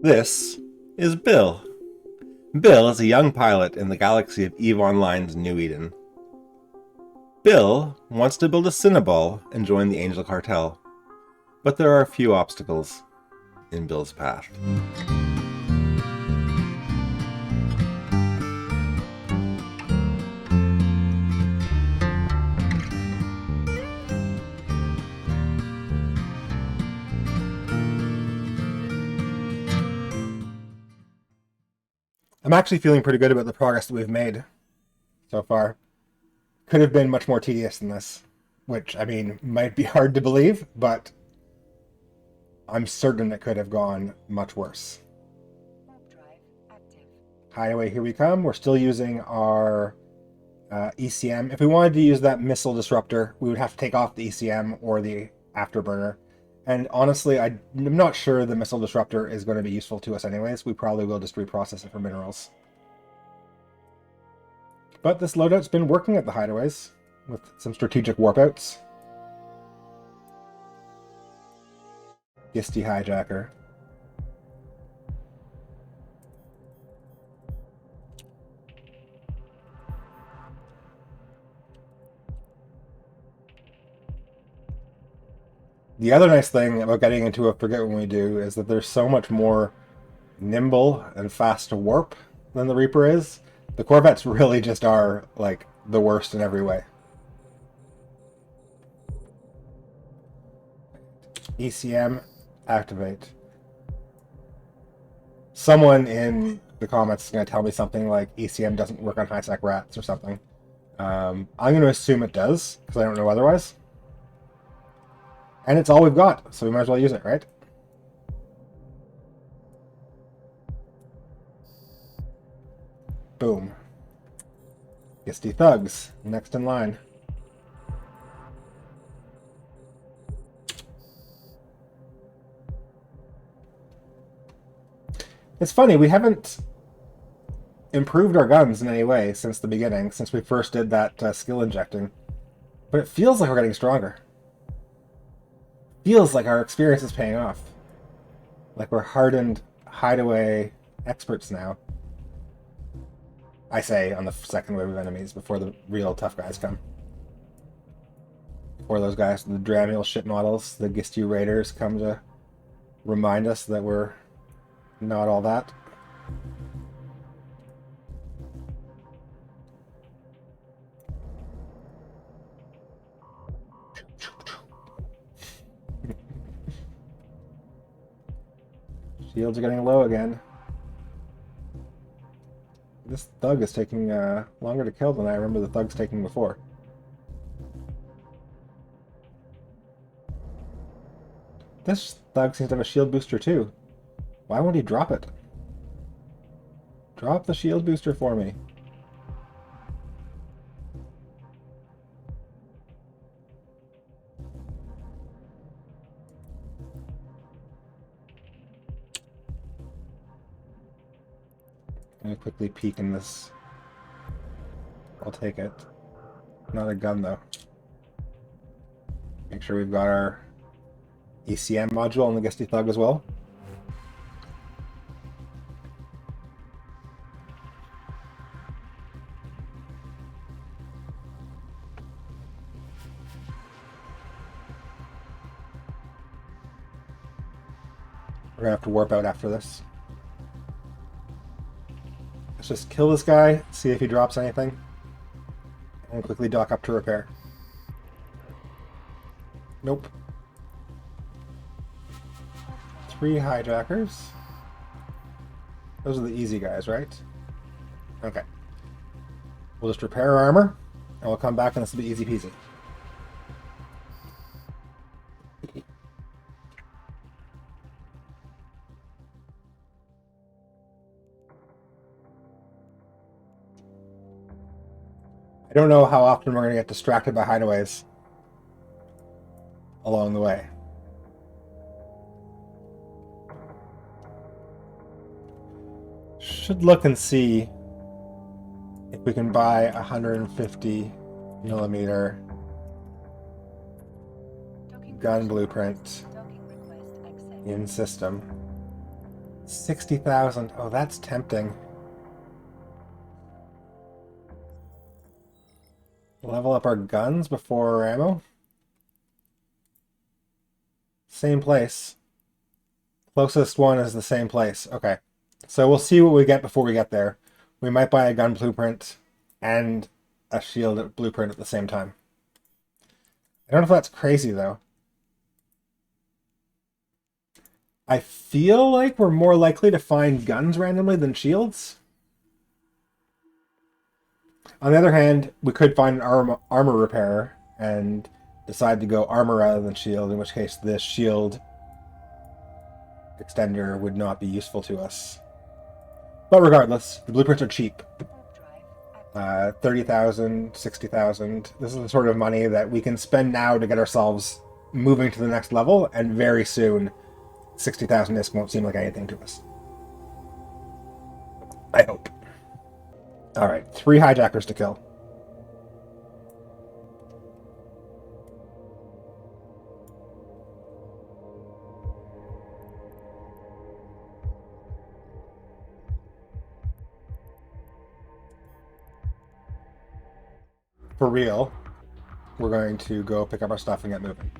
This is Bill. Bill is a young pilot in the galaxy of EVE Online's New Eden. Bill wants to build a Cynabal and join the Angel Cartel, but there are a few obstacles in Bill's path. I'm actually feeling pretty good about the progress that we've made so far. Could have been much more tedious than this, which, I mean, might be hard to believe, but I'm certain it could have gone much worse. Hideaway, here we come. We're still using our ECM. If we wanted to use that missile disruptor, we would have to take off the ECM or the afterburner. And honestly, I'm not sure the missile disruptor is going to be useful to us anyways. We probably will just reprocess it for minerals. But this loadout's been working at the hideaways with some strategic warp outs. Gisty hijacker. The other nice thing about getting into a Forget When We Do is that there's so much more nimble and fast to warp than the Reaper is. The Corvettes really just are, like, the worst in every way. ECM, activate. Someone in the comments is going to tell me something like ECM doesn't work on high-sec rats or something. I'm going to assume it does, because I don't know otherwise. And it's all we've got, so we might as well use it, right? Boom. Gisty thugs, next in line. It's funny, we haven't improved our guns in any way since the beginning, since we first did that skill injecting. But it feels like we're getting stronger. Feels like our experience is paying off. Like we're hardened hideaway experts now. I say on the second wave of enemies before the real tough guys come. Before those guys, the Dramiel ship models, the Gisty Raiders come to remind us that we're not all that. Shields are getting low again. This thug is taking longer to kill than I remember the thugs taking before. This thug seems to have a shield booster too. Why won't he drop it? Drop the shield booster for me. I'm gonna quickly peek in this. I'll take it. Not a gun though. Make sure we've got our ECM module on the Gisty Thug as well. We're gonna have to warp out after this. Let's just kill this guy, see if he drops anything, and quickly dock up to repair. Nope. 3 hijackers. Those are the easy guys, right? Okay. We'll just repair our armor, and we'll come back and this will be easy peasy. I don't know how often we're going to get distracted by hideaways along the way. Should look and see if we can buy a 150mm gun blueprint in system. 60,000. Oh, that's tempting. Level up our guns before ammo. Same place. Closest one is the same place. Okay. So we'll see what we get before we get there. We might buy a gun blueprint and a shield blueprint at the same time. I don't know if that's crazy, though. I feel like we're more likely to find guns randomly than shields. On the other hand, we could find an armor repairer and decide to go armor rather than shield, in which case this shield extender would not be useful to us. But regardless, the blueprints are cheap. 30,000, 60,000. This is the sort of money that we can spend now to get ourselves moving to the next level, and very soon 60,000 ISK won't seem like anything to us. I hope. Alright, 3 hijackers to kill. For real, we're going to go pick up our stuff and get moving.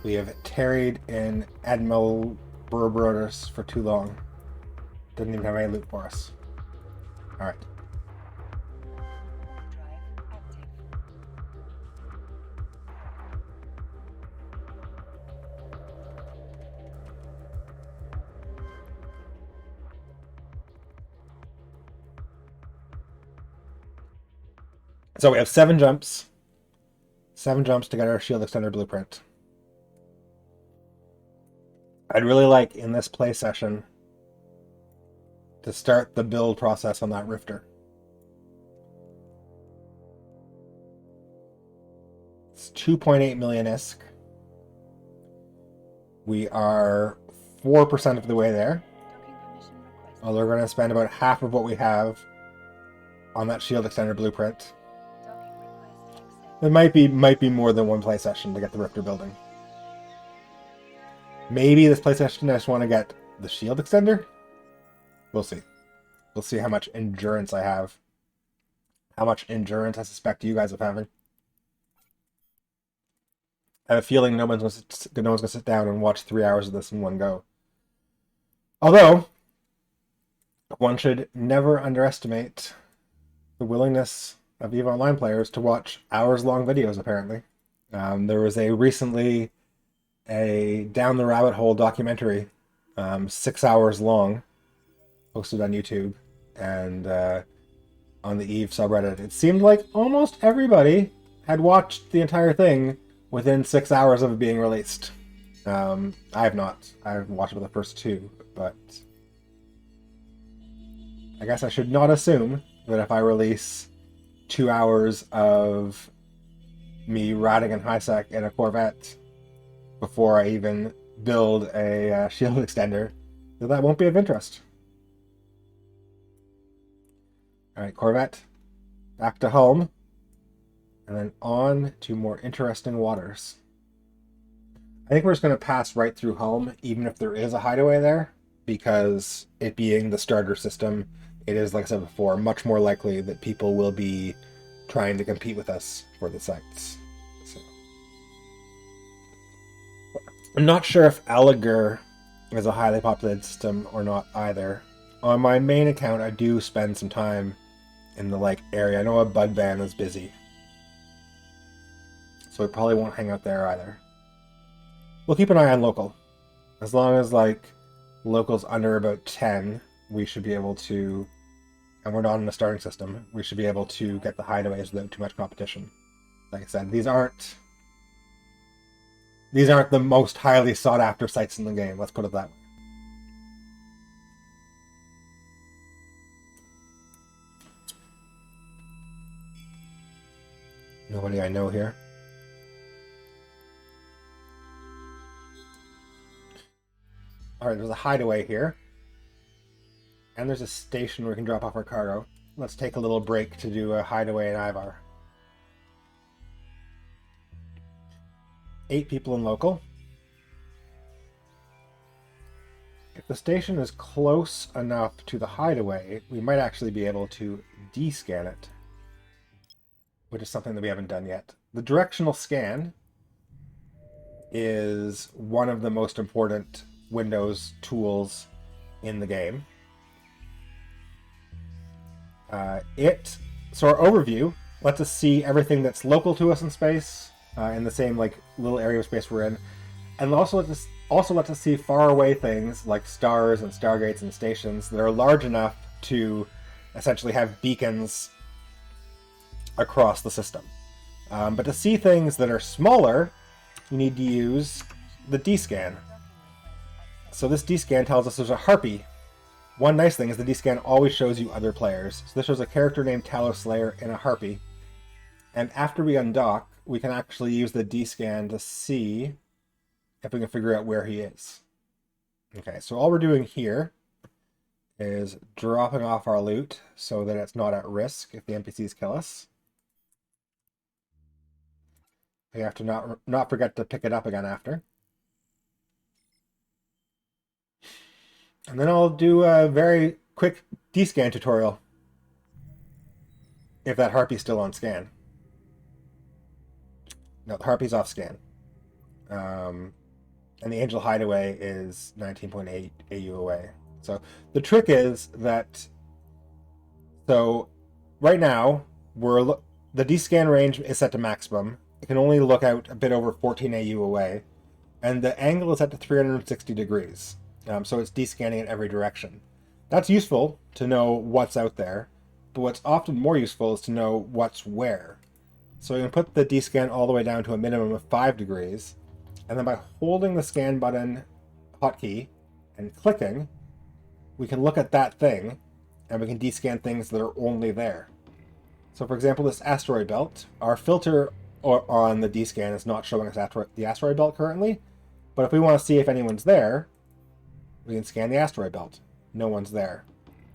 We have tarried in Admiral Burbrodus for too long. Didn't even have any loot for us. Alright. So we have 7 jumps. 7 jumps to get our shield extender blueprint. I'd really like, in this play session, to start the build process on that Rifter. It's 2.8 million ISK. We are 4% of the way there. Although we're going to spend about half of what we have on that shield extender blueprint. It might be more than one play session to get the Rifter building. Maybe this play session I just want to get the shield extender. We'll see. We'll see how much endurance I have. How much endurance I suspect you guys of having. I have a feeling no one's going to sit down and watch 3 hours of this in one go. Although, one should never underestimate the willingness of EVE Online players to watch hours-long videos, apparently. There was recently a Down the Rabbit Hole documentary, 6 hours long, posted on YouTube and on the EVE subreddit. It seemed like almost everybody had watched the entire thing within 6 hours of it being released. I have not. I've watched it with the first 2, but I guess I should not assume that if I release 2 hours of me riding in high-sec in a Corvette before I even build a shield extender, that won't be of interest. Alright, Corvette, back to home, and then on to more interesting waters. I think we're just going to pass right through home, even if there is a hideaway there, because it being the starter system, it is, like I said before, much more likely that people will be trying to compete with us for the sites. So. I'm not sure if Aliger is a highly populated system or not either. On my main account, I do spend some time in the area. I know a Bud Van is busy, so we probably won't hang out there either. We'll keep an eye on local. As long as local's under about 10, we should be able to, and we're not in the starting system, we should be able to get the hideaways without too much competition. Like I said, these aren't the most highly sought after sites in the game, let's put it that way. Nobody I know here. Alright, there's a hideaway here. And there's a station where we can drop off our cargo. Let's take a little break to do a hideaway in Ivar. 8 people in local. If the station is close enough to the hideaway, we might actually be able to descan it, which is something that we haven't done yet. The directional scan is one of the most important Windows tools in the game. So our overview lets us see everything that's local to us in space, in the same like little area of space we're in, and also lets us see far away things like stars and stargates and stations that are large enough to essentially have beacons across the system. But to see things that are smaller, you need to use the D-scan. So this D-scan tells us there's a harpy. One nice thing is the D-scan always shows you other players. So this shows a character named Talos Slayer in a harpy. And after we undock, we can actually use the D-scan to see if we can figure out where he is. Okay, so all we're doing here is dropping off our loot so that it's not at risk if the NPCs kill us. We have to not forget to pick it up again after. And then I'll do a very quick D-scan tutorial if that harpy's still on scan. No, the harpy's off scan. And the Angel Hideaway is 19.8 AU away. So the trick is that, so right now the D-scan range is set to maximum. It can only look out a bit over 14 AU away, and the angle is set to 360 degrees. So it's D-scanning in every direction. That's useful to know what's out there, but what's often more useful is to know what's where. So you can put the D-scan all the way down to a minimum of 5 degrees, and then by holding the scan button hotkey and clicking, we can look at that thing, and we can D-scan things that are only there. So for example, this asteroid belt, our filter on the D-scan is not showing us the asteroid belt currently, but if we want to see if anyone's there, we can scan the asteroid belt. No one's there.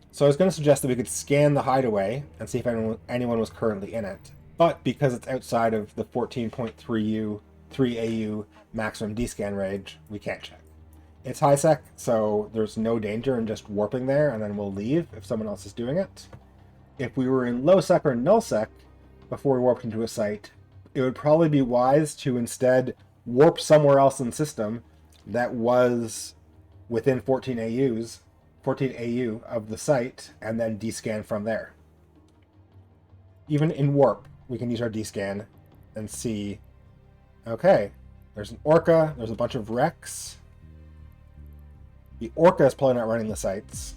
So I was going to suggest that we could scan the hideaway and see if anyone was currently in it. But because it's outside of the 14.3 AU maximum D-scan range, we can't check. It's high sec, so there's no danger in just warping there, and then we'll leave if someone else is doing it. If we were in low sec or null sec before we warped into a site, it would probably be wise to instead warp somewhere else in the system that was within 14 AU of the site, and then D-scan from there. Even in warp, we can use our D-scan and see, okay, there's an orca, there's a bunch of wrecks. The orca is probably not running the sites,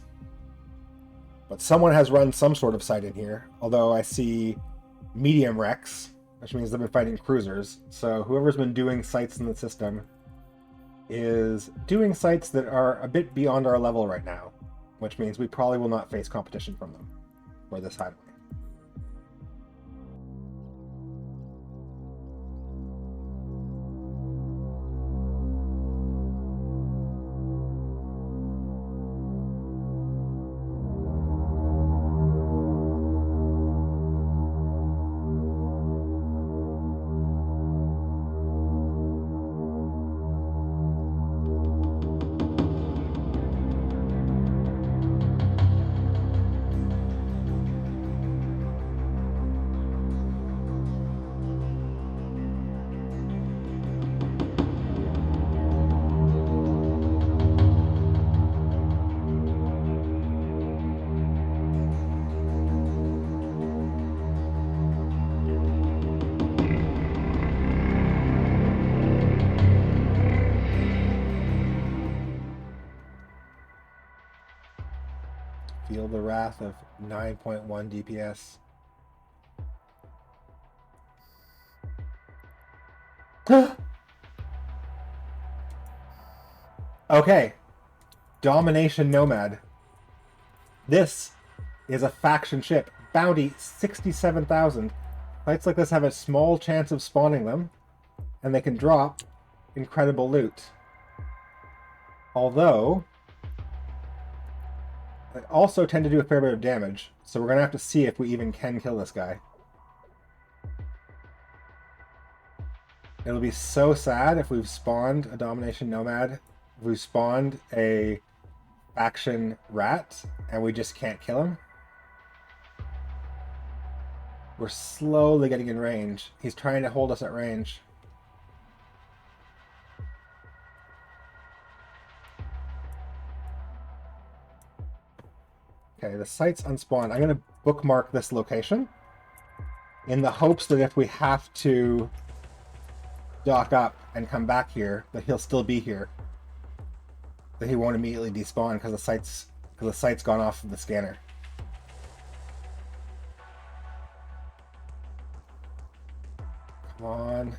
but someone has run some sort of site in here, although I see medium wrecks, which means they've been fighting cruisers. So whoever's been doing sites in the system is doing sites that are a bit beyond our level right now, which means we probably will not face competition from them for this hideaway. Feel the wrath of 9.1 DPS. Okay. Domination Nomad. This is a faction ship. Bounty 67,000. Fights like this have a small chance of spawning them, and they can drop incredible loot. Although they also tend to do a fair bit of damage, so we're going to have to see if we even can kill this guy. It'll be so sad if we've spawned a Domination Nomad, if we've spawned a faction rat, and we just can't kill him. We're slowly getting in range. He's trying to hold us at range. Okay, the site's unspawned. I'm going to bookmark this location in the hopes that if we have to dock up and come back here, that he'll still be here. That he won't immediately despawn because the site's gone off of the scanner. Come on.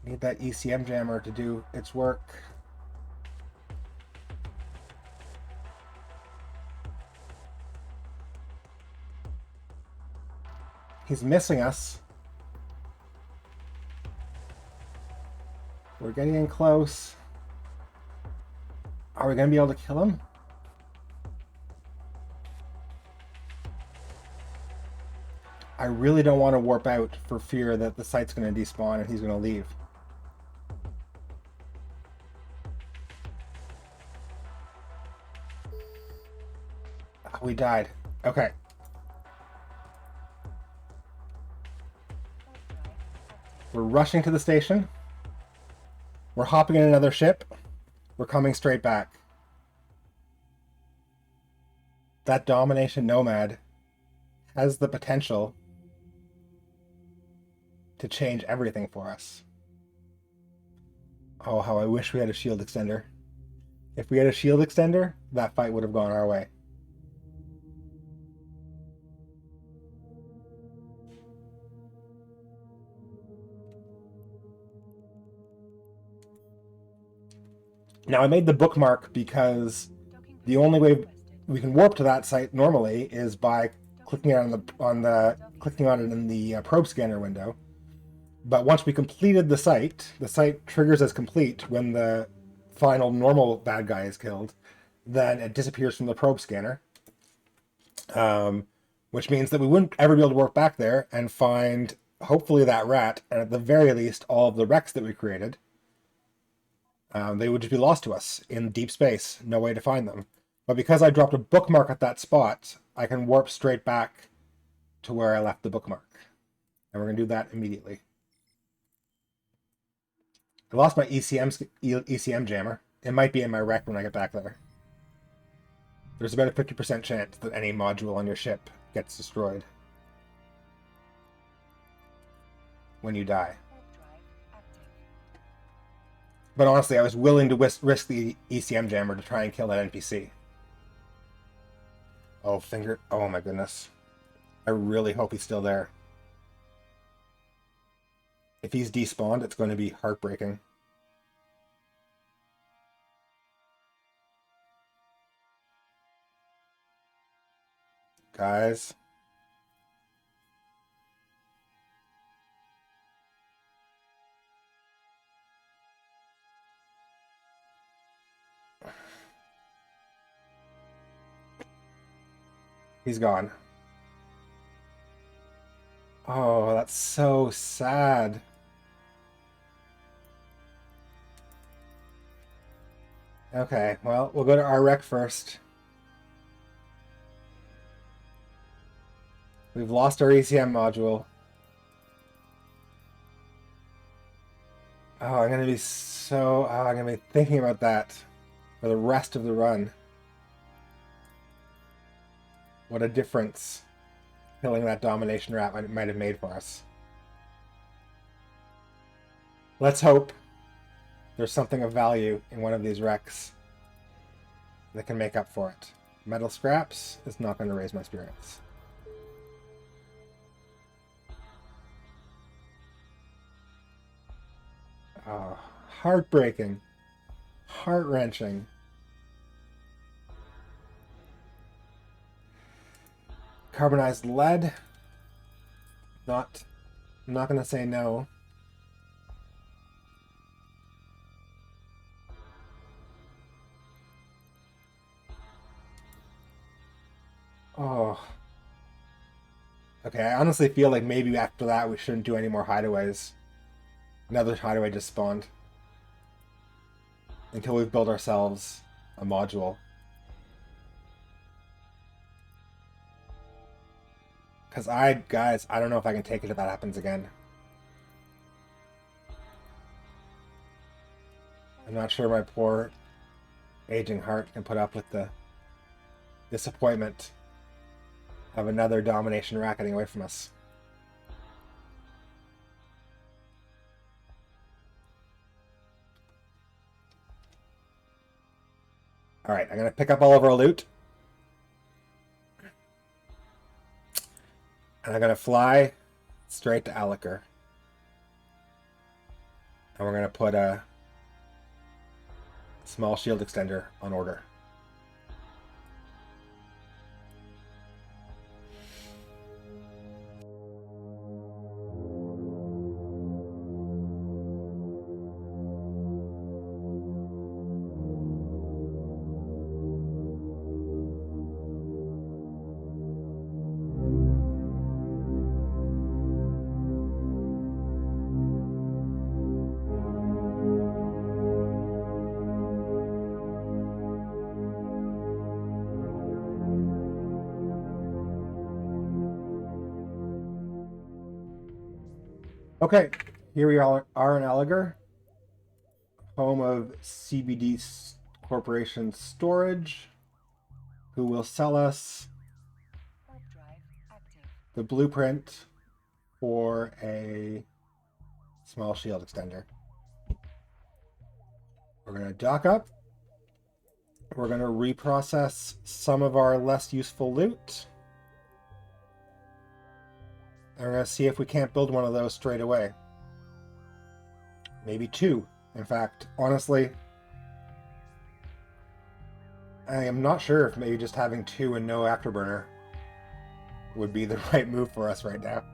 Need that ECM jammer to do its work. He's missing us. We're getting in close. Are we going to be able to kill him? I really don't want to warp out for fear that the site's going to despawn and he's going to leave. Oh, we died. Okay. We're rushing to the station. We're hopping in another ship. We're coming straight back. That Domination Nomad has the potential to change everything for us. Oh, how I wish we had a shield extender. If we had a shield extender, that fight would have gone our way. Now, I made the bookmark because the only way we can warp to that site normally is by clicking on it in the probe scanner window. But once we completed the site triggers as complete when the final normal bad guy is killed. Then it disappears from the probe scanner, which means that we wouldn't ever be able to warp back there and find hopefully that rat, and at the very least all of the wrecks that we created. They would just be lost to us in deep space, no way to find them. But because I dropped a bookmark at that spot, I can warp straight back to where I left the bookmark. And we're going to do that immediately. I lost my ECM jammer. It might be in my wreck when I get back there. There's about a 50% chance that any module on your ship gets destroyed when you die. But honestly, I was willing to risk the ECM jammer to try and kill that NPC. Oh, oh my goodness. I really hope he's still there. If he's despawned, it's going to be heartbreaking. Guys. He's gone. Oh, that's so sad. Okay, well, we'll go to our wreck first. We've lost our ECM module. Oh, I'm gonna be thinking about that for the rest of the run. What a difference killing that domination rat might have made for us. Let's hope there's something of value in one of these wrecks that can make up for it. Metal scraps is not going to raise my spirits. Oh, heartbreaking. Heart-wrenching. Carbonized lead. I'm not going to say no. Oh. Okay, I honestly feel like maybe after that we shouldn't do any more hideaways. Another hideaway just spawned. Until we've built ourselves a module. Because guys, I don't know if I can take it if that happens again. I'm not sure my poor aging heart can put up with the disappointment of another domination racketing away from us. Alright, I'm going to pick up all of our loot. And I'm going to fly straight to Aliker. And we're going to put a small shield extender on order. Okay, here we are in Aliker, home of CBD Corporation Storage, who will sell us the blueprint for a small shield extender. We're going to dock up. We're going to reprocess some of our less useful loot. And we're going to see if we can't build one of those straight away. Maybe two. In fact, honestly, I am not sure if maybe just having two and no afterburner would be the right move for us right now.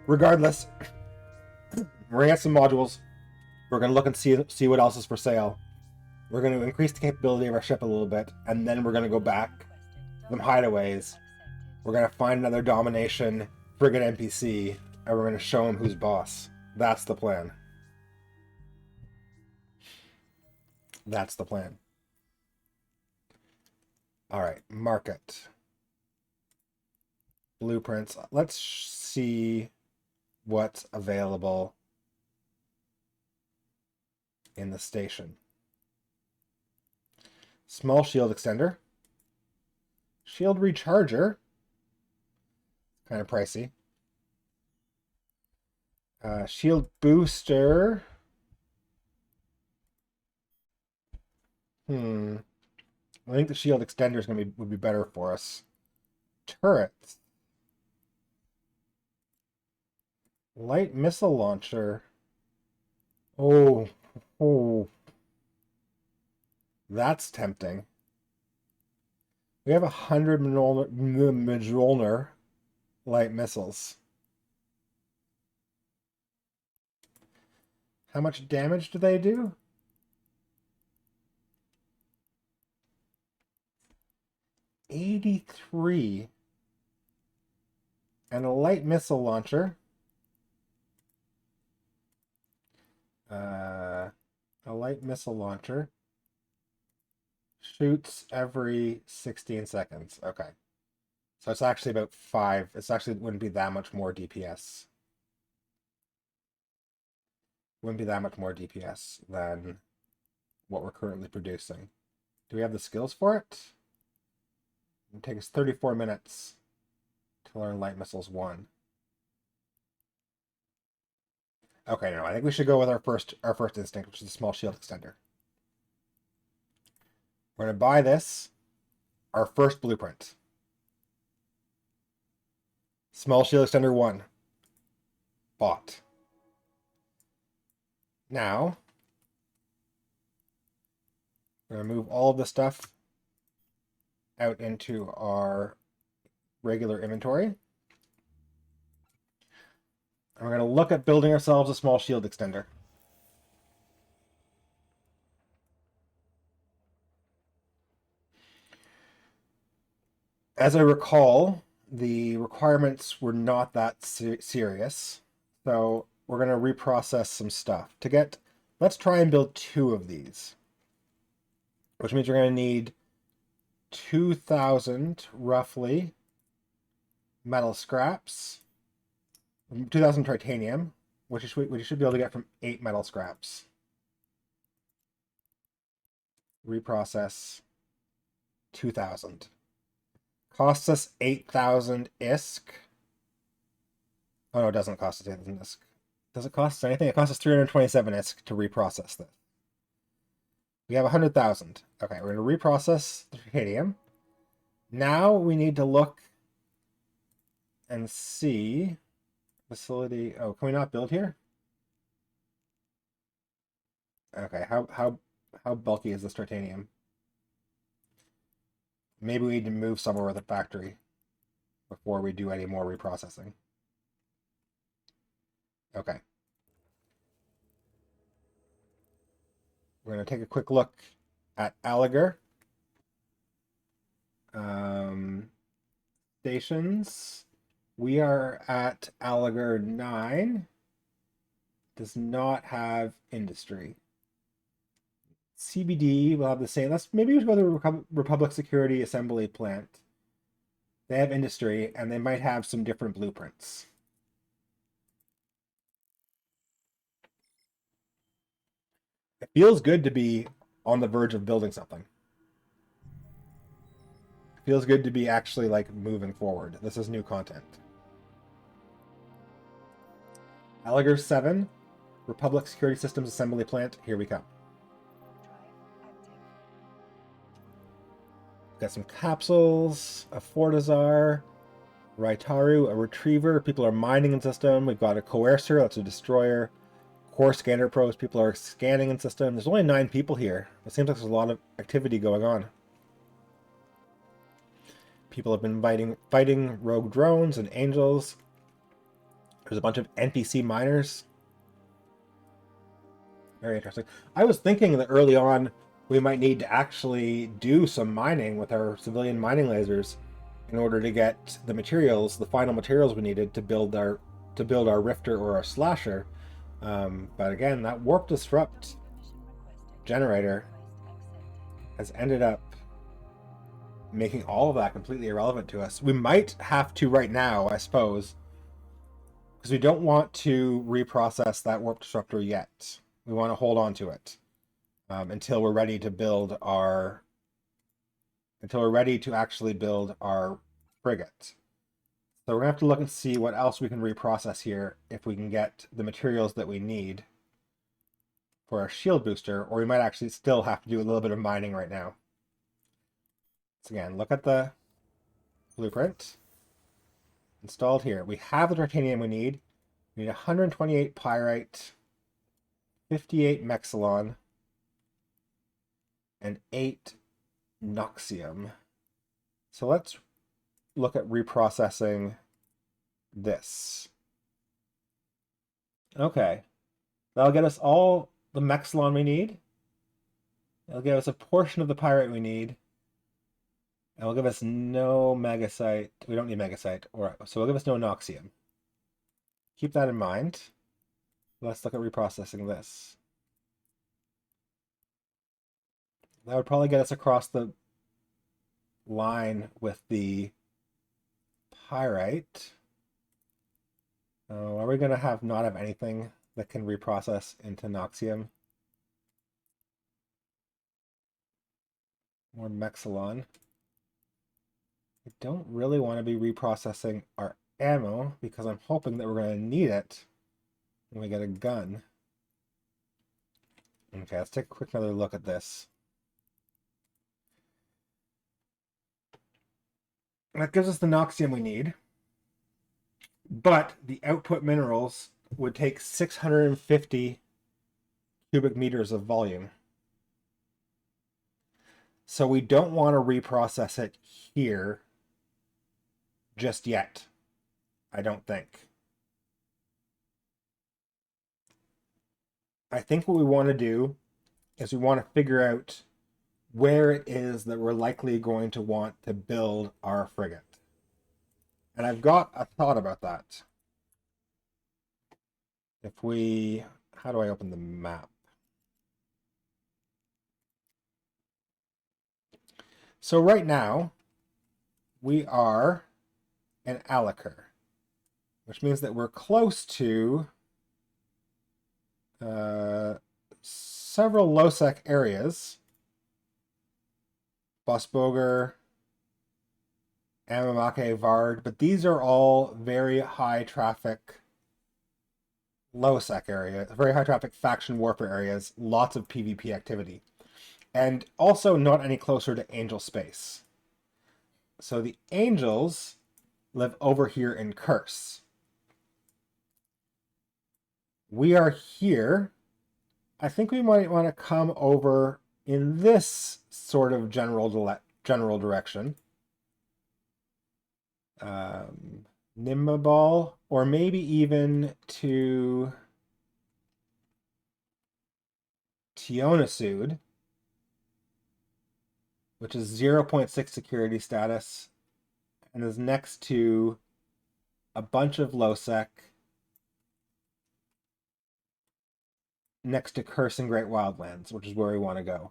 Regardless, we're going to get some modules. We're going to look and see what else is for sale. We're going to increase the capability of our ship a little bit, and then we're going to go back to some hideaways. We're going to find another domination frigate NPC, and we're going to show him who's boss. That's the plan. That's the plan. Alright, market. Blueprints. Let's see what's available in the station. Small shield extender. Shield recharger. Kind of pricey. Shield booster. I think the shield extender would be better for us. Turrets. Light missile launcher. Oh. That's tempting. We have 100 Mjolnir light missiles. How much damage do they do? 83. And a light missile launcher. A light missile launcher shoots every 16 seconds. Okay. So it's actually about 5. It's actually wouldn't be that much more DPS. Wouldn't be that much more DPS than what we're currently producing. Do we have the skills for it? It'll take us 34 minutes to learn Light Missiles 1. Okay, no, I think we should go with our first instinct, which is a small shield extender. We're going to buy this, our first blueprint. Small shield extender 1. Bought. Now, we're going to move all of the stuff out into our regular inventory. And we're going to look at building ourselves a small shield extender. As I recall, the requirements were not that serious. So we're going to reprocess some stuff. Let's try and build 2 of these, which means we're going to need 2,000 roughly metal scraps, 2,000 titanium, which you should be able to get from 8 metal scraps. Reprocess 2,000. Costs us 8,000 ISK. Oh no, it doesn't cost us 8,000 ISK. Does it cost us anything? It costs us 327 ISK to reprocess this. We have 100,000. Okay, we're going to reprocess the titanium. Now we need to look and see facility. Oh, can we not build here? Okay, how bulky is this titanium? Maybe we need to move somewhere with a factory before we do any more reprocessing. Okay. We're going to take a quick look at Alliger. Stations. We are at Alliger 9. Does not have industry. CBD will have the same. Maybe we should go to the Republic Security Assembly Plant. They have industry, and they might have some different blueprints. It feels good to be on the verge of building something. It feels good to be actually like moving forward. This is new content. Alliger 7, Republic Security Systems Assembly Plant. Here we come. Got some capsules, a Fortizar, Raitaru, a retriever. People are mining in system. We've got a coercer, that's a destroyer. Core scanner pros, people are scanning in system. There's only 9 people here. It seems like there's a lot of activity going on. People have been fighting rogue drones and angels. There's a bunch of NPC miners. Very interesting. I was thinking that early on we might need to actually do some mining with our civilian mining lasers in order to get the materials, the final materials we needed to build our rifter or our slasher. But again, that warp disrupt generator has ended up making all of that completely irrelevant to us. We might have to right now, I suppose, because we don't want to reprocess that warp disruptor yet. We want to hold on to it until we're ready to actually build our frigate. So we're gonna have to look and see what else we can reprocess here if we can get the materials that we need for our shield booster, or we might actually still have to do a little bit of mining right now. So again, look at the blueprint installed here. We have the titanium we need. We need 128 pyrite, 58 mexilon, and 8 noxium. So let's look at reprocessing this. Okay, that'll get us all the mexilon we need. It'll give us a portion of the pyrite we need. And will give us no megasite. We don't need megasite. So it'll give us no noxium. Keep that in mind. Let's look at reprocessing this. That would probably get us across the line with the pyrite. Are we going to not have anything that can reprocess into noxium? More mexilon. I don't really want to be reprocessing our ammo because I'm hoping that we're going to need it when we get a gun. Okay, let's take a quick another look at this. That gives us the noxium we need, but the output minerals would take 650 cubic meters of volume. So we don't want to reprocess it here just yet, I don't think. I think what we want to do is we want to figure out where it is that we're likely going to want to build our frigate. And I've got a thought about that. How do I open the map? So right now, we are in Alikir, which means that we're close to several low-sec areas. Bosboger, Amamake, Vard, but these are all very high traffic low-sec areas, very high traffic faction warfare areas, lots of PvP activity. And also not any closer to Angel space. So the Angels live over here in Curse. We are here. I think we might want to come over in this sort of general direction. Nimabal, or maybe even to Tionasud, which is 0.6 security status and is next to a bunch of low-sec next to Curse and Great Wildlands, which is where we want to go.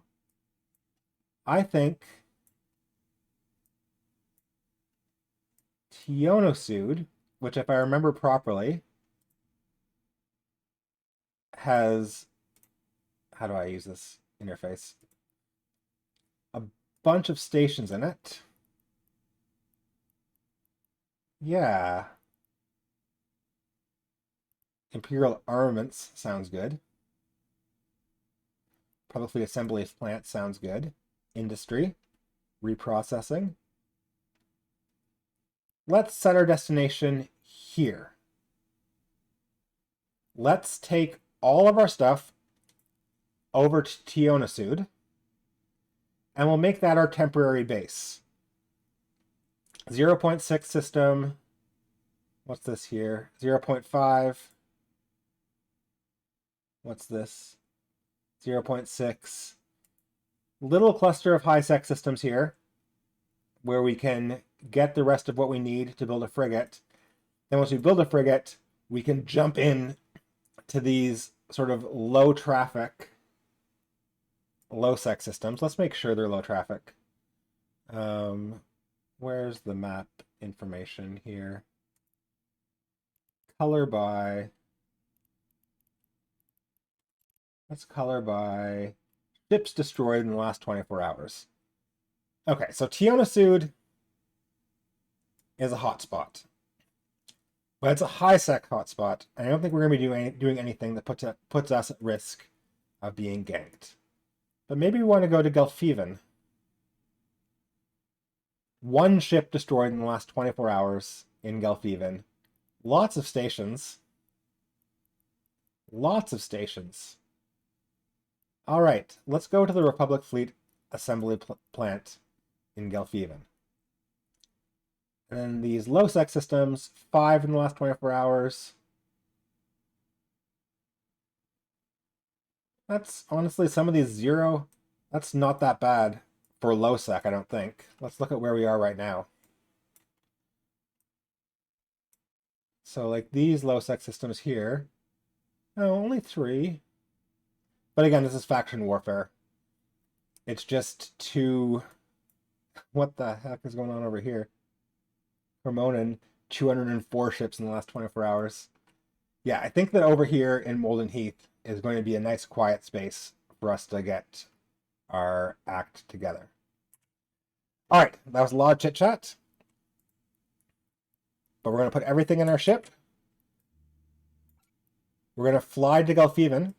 I think Tionasud, which if I remember properly, has, how do I use this interface? A bunch of stations in it. Yeah. Imperial Armaments sounds good. Public Fleet Assembly Plant sounds good. Industry. Reprocessing. Let's set our destination here. Let's take all of our stuff over to Tionasud, and we'll make that our temporary base. 0.6 system. What's this here? 0.5. What's this? 0.6. Little cluster of high-sec systems here, where we can get the rest of what we need to build a frigate. Then once we build a frigate, we can jump in to these sort of low traffic, low sec systems. Let's make sure they're low traffic. Where's the map information here? Color by. Let's color by ships destroyed in the last 24 hours. Okay, so Tionasud is a hotspot. But it's a high-sec hotspot. I don't think we're going to be doing anything that puts us at risk of being ganked. But maybe we want to go to Gelfeven. One ship destroyed in the last 24 hours in Gelfeven. Lots of stations. Lots of stations. All right, let's go to the Republic Fleet Assembly Plant in Gelfeven. And then these low-sec systems, 5 in the last 24 hours. That's honestly, some of these 0, that's not that bad for low-sec, I don't think. Let's look at where we are right now. So like these low-sec systems here, oh, only 3. But again, this is faction warfare. It's just too... What the heck is going on over here? Hormonin, 204 ships in the last 24 hours. Yeah, I think that over here in Molden Heath is going to be a nice quiet space for us to get our act together. All right, that was a lot of chit-chat. But we're going to put everything in our ship. We're going to fly to Gelfeven.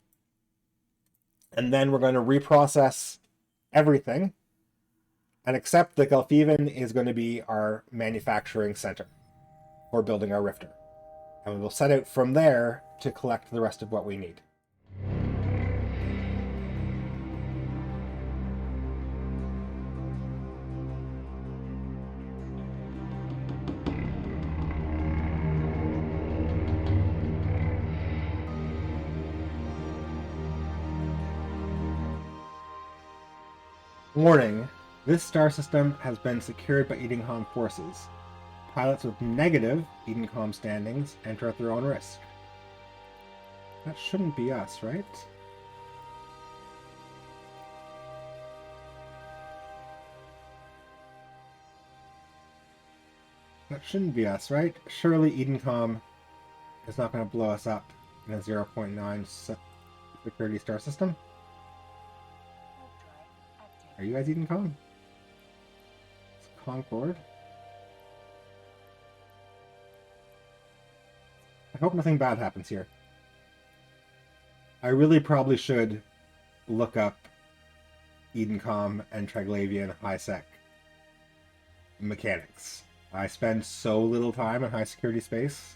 And then we're going to reprocess everything and accept that Gelfeven is going to be our manufacturing center for building our Rifter. And we'll set out from there to collect the rest of what we need. Warning, this star system has been secured by Edencom forces. Pilots with negative Edencom standings enter at their own risk. That shouldn't be us, right? That shouldn't be us, right? Surely Edencom is not going to blow us up in a 0.9 security star system. Are you guys Edencom? It's Concord. I hope nothing bad happens here. I really probably should look up Edencom and Triglavian high sec mechanics. I spend so little time in high security space.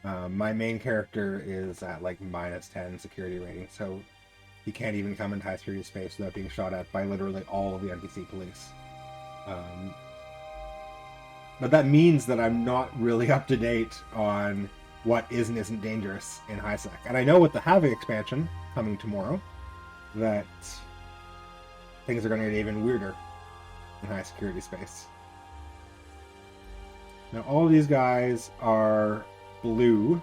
My main character is at like -10 security rating, so he can't even come into high security space without being shot at by literally all of the NPC police. But that means that I'm not really up to date on what is and isn't dangerous in high sec. And I know with the Havoc expansion coming tomorrow that things are going to get even weirder in high security space. Now all of these guys are blue,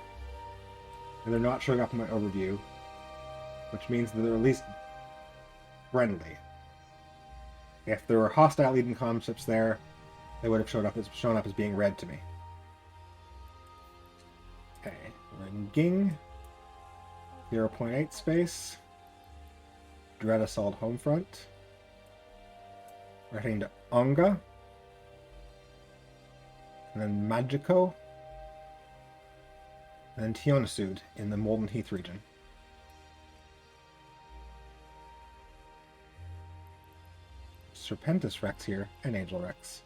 and they're not showing up in my overview, which means that they're at least friendly. If there were hostile Edencom ships there, they would have shown up as being red to me. Okay, we're in Ging, 0.8 space, Dread Assault Homefront. We're heading to Onga, and then Magico, and then Tionasud in the Molten Heath region. Serpentis Rex here, and Angel Rex.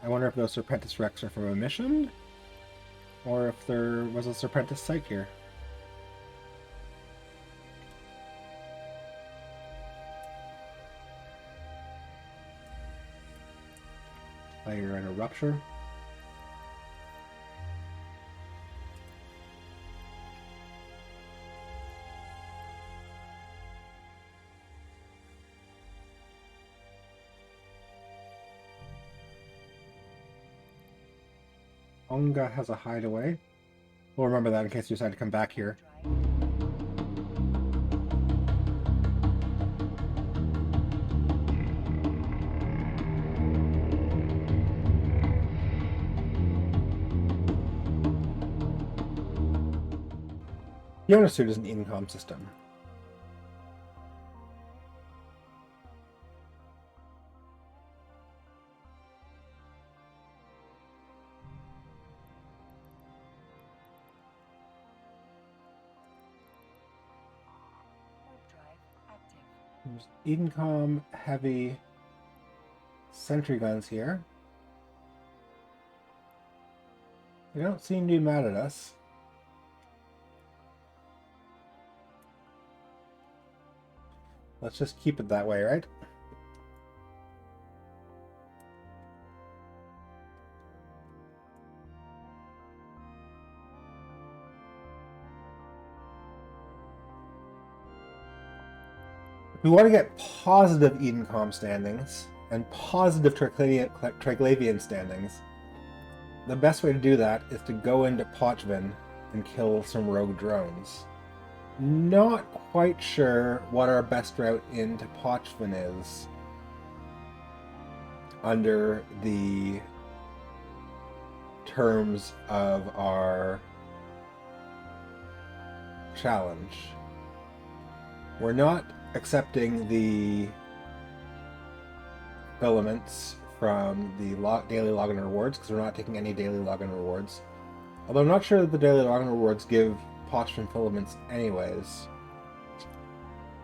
I wonder if those Serpentis Rex are from a mission, or if there was a Serpentis site here. Player in a Rupture. Onga has a hideaway. We'll remember that in case you decide to come back here. Tionasud is an Edencom system. There's Edencom heavy sentry guns here. They don't seem to be mad at us. Let's just keep it that way, right? We want to get positive Edencom standings and positive Triglavian standings. The best way to do that is to go into Pochvin and kill some rogue drones. Not quite sure what our best route into Pochvin is under the terms of our challenge. We're not accepting the filaments from the daily login rewards because we're not taking any daily login rewards. Although I'm not sure that the daily login rewards give Pochvin filaments anyways.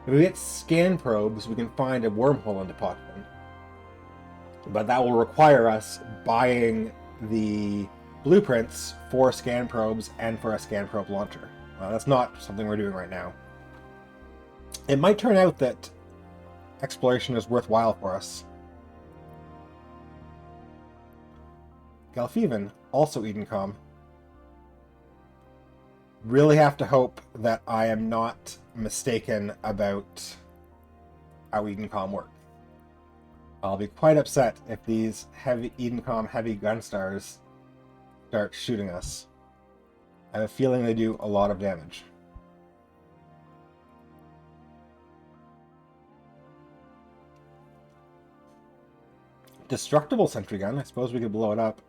If we get scan probes, we can find a wormhole into Pochvin. But that will require us buying the blueprints for scan probes and for a scan probe launcher. That's not something we're doing right now. It might turn out that exploration is worthwhile for us. Galfiven, also Edencom. Really have to hope that I am not mistaken about how Edencom works. I'll be quite upset if these Edencom heavy gunstars start shooting us. I have a feeling they do a lot of damage. Destructible sentry gun. I suppose we could blow it up.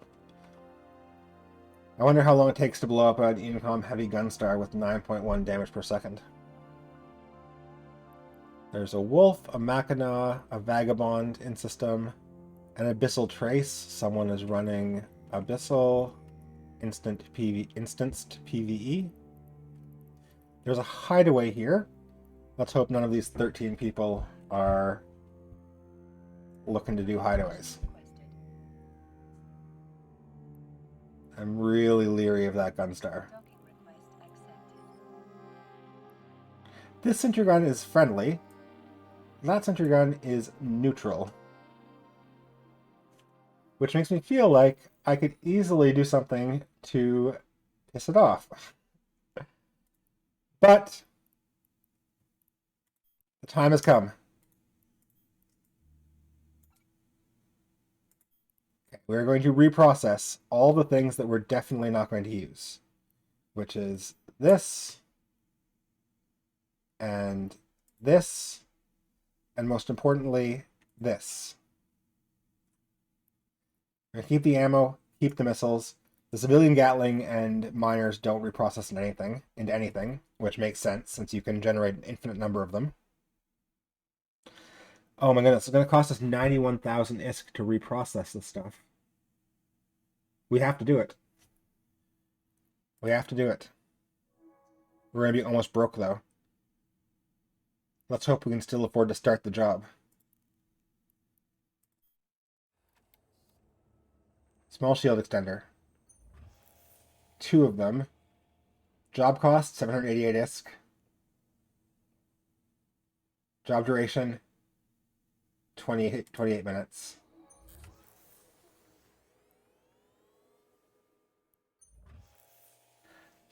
I wonder how long it takes to blow up an Edencom heavy gunstar with 9.1 damage per second. There's a wolf, a Mackinaw, a vagabond in system, an abyssal trace. Someone is running abyssal instanced PvE. There's a hideaway here. Let's hope none of these 13 people are looking to do hideaways. I'm really leery of that gunstar. This sentry gun is friendly. That sentry gun is neutral. Which makes me feel like I could easily do something to piss it off. But the time has come. Okay, we're going to reprocess all the things that we're definitely not going to use, which is this, and this, and most importantly, this. We're going to keep the ammo, keep the missiles. The civilian Gatling and miners don't reprocess into anything, which makes sense since you can generate an infinite number of them. Oh my goodness, it's going to cost us 91,000 ISK to reprocess this stuff. We have to do it. We have to do it. We're going to be almost broke though. Let's hope we can still afford to start the job. Small shield extender. 2 of them. Job cost, 788 ISK. Job duration, 28 minutes.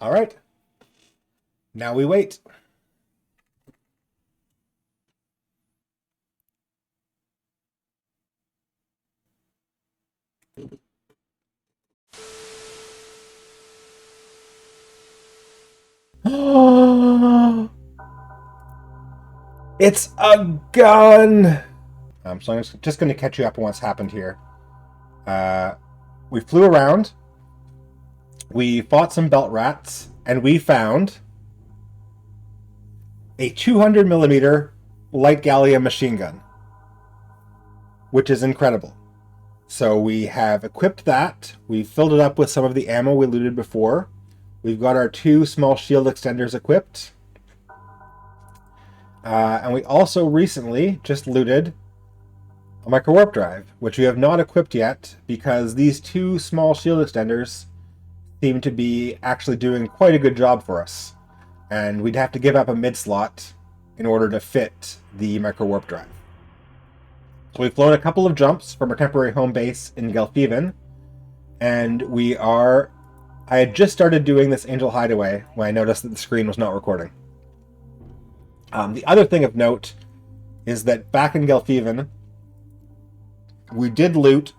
All right. Now we wait. It's a gun! So I'm just going to catch you up on what's happened here. We flew around, we fought some belt rats, and we found a 200mm light gallium machine gun, which is incredible. So we have equipped that, we filled it up with some of the ammo we looted before, we've got our 2 small shield extenders equipped, and we also recently just looted a micro warp drive, which we have not equipped yet because these 2 small shield extenders seem to be actually doing quite a good job for us, and we'd have to give up a mid slot in order to fit the micro warp drive. So we've flown a couple of jumps from our temporary home base in Gelfeven, and I had just started doing this Angel Hideaway when I noticed that the screen was not recording. The other thing of note is that back in Gelfeven, we did loot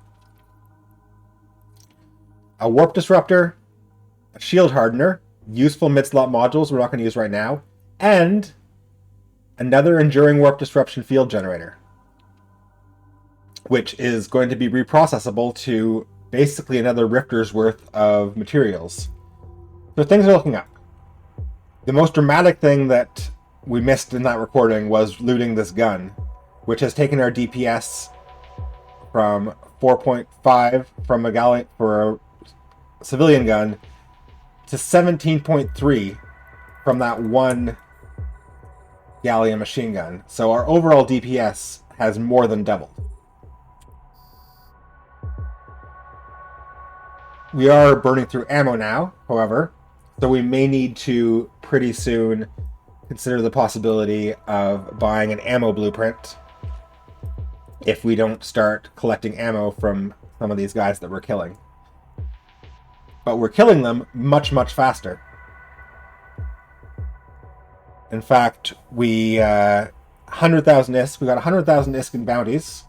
a warp disruptor, a shield hardener, useful mid-slot modules we're not going to use right now, and another enduring warp disruption field generator, which is going to be reprocessable to basically another Rifter's worth of materials. So things are looking up. The most dramatic thing that we missed in that recording was looting this gun, which has taken our DPS from 4.5 from a gallant for a civilian gun to 17.3 from that one gallium machine gun. So our overall DPS has more than doubled. We are burning through ammo now, however, so we may need to pretty soon consider the possibility of buying an ammo blueprint if we don't start collecting ammo from some of these guys that we're killing. But we're killing them much, much faster. In fact, we 100,000 ISK. We got 100,000 ISK in bounties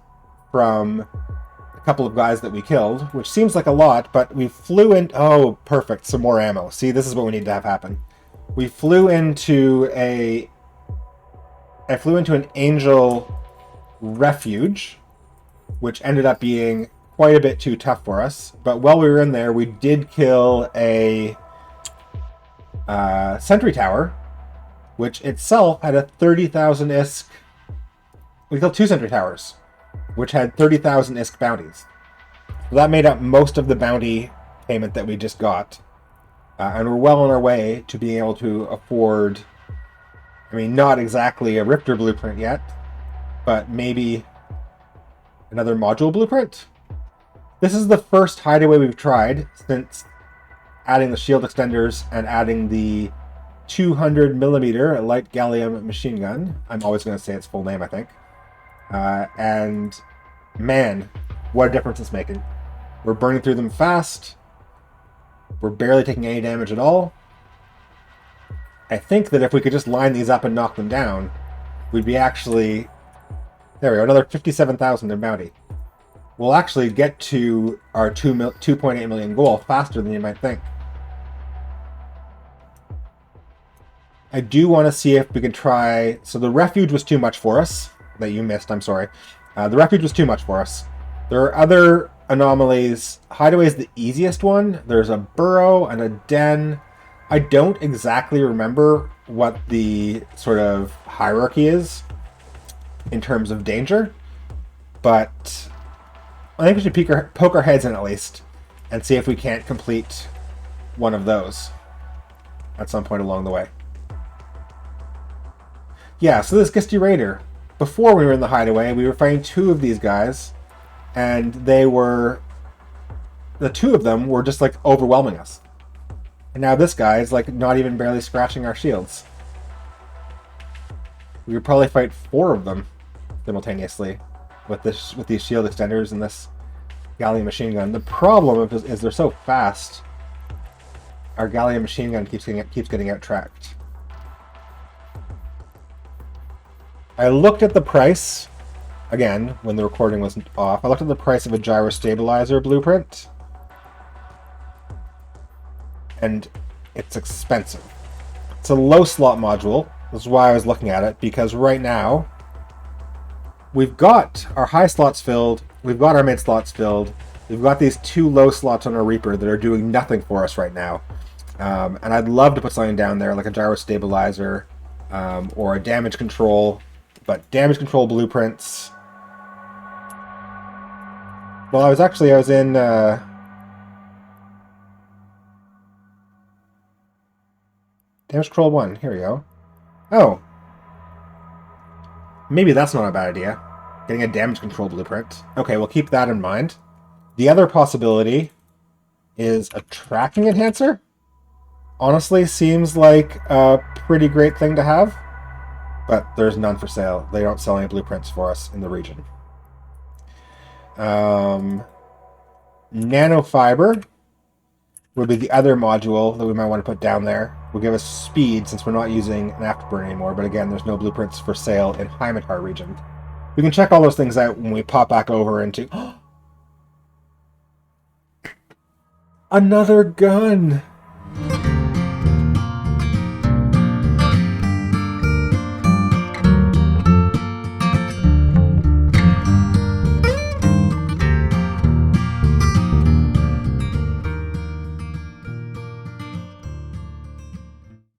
from a couple of guys that we killed, which seems like a lot, but we flew in... Oh, perfect. Some more ammo. See, this is what we need to have happen. We flew into a... I flew into an Angel refuge, which ended up being quite a bit too tough for us. But while we were in there, we did kill a sentry tower, which itself had a 30,000 ISK. We killed 2 sentry towers, which had 30,000 ISK bounties. So that made up most of the bounty payment that we just got. And we're well on our way to being able to afford, I mean, not exactly a Riptor blueprint yet, but maybe another module blueprint. This is the first Hideaway we've tried since adding the shield extenders and adding the 200mm light gallium machine gun. I'm always going to say its full name, I think. And man, what a difference it's making. We're burning through them fast. We're barely taking any damage at all. I think that if we could just line these up and knock them down, we'd be actually... There we go, another 57,000 in bounty. We'll actually get to our 2.8 million goal faster than you might think. I do want to see if we can try... So the refuge was too much for us. That you missed, I'm sorry. The refuge was too much for us. There are other anomalies. Hideaway is the easiest one. There's a burrow and a den. I don't exactly remember what the sort of hierarchy is in terms of danger, but I think we should poke our heads in at least and see if we can't complete one of those at some point along the way. Yeah, so this Gisty Raider. Before we were in the Hideaway, we were fighting 2 of these guys, and they were... The 2 of them were just, like, overwhelming us. And now this guy is, like, not even barely scratching our shields. We could probably fight 4 of them simultaneously with these shield extenders and this gallium machine gun. The problem is they're so fast. Our gallium machine gun keeps getting out-tracked. I looked at the price, again, when the recording was off. I looked at the price of a gyro stabilizer blueprint, and it's expensive. It's a low slot module. This is why I was looking at it, because right now we've got our high slots filled, we've got our mid slots filled, we've got these 2 low slots on our Reaper that are doing nothing for us right now. And I'd love to put something down there, like a gyro stabilizer or a damage control. But damage control blueprints... Well, I was in... Damage control 1. Here we go. Oh. Maybe that's not a bad idea. Getting a damage control blueprint. Okay, we'll keep that in mind. The other possibility is a tracking enhancer. Honestly, seems like a pretty great thing to have. But there's none for sale. They don't sell any blueprints for us in the region. Nanofiber would be the other module that we might want to put down there. Will give us speed since we're not using an afterburner anymore. But again, there's no blueprints for sale in Heimatar region. We can check all those things out when we pop back over into... Another gun!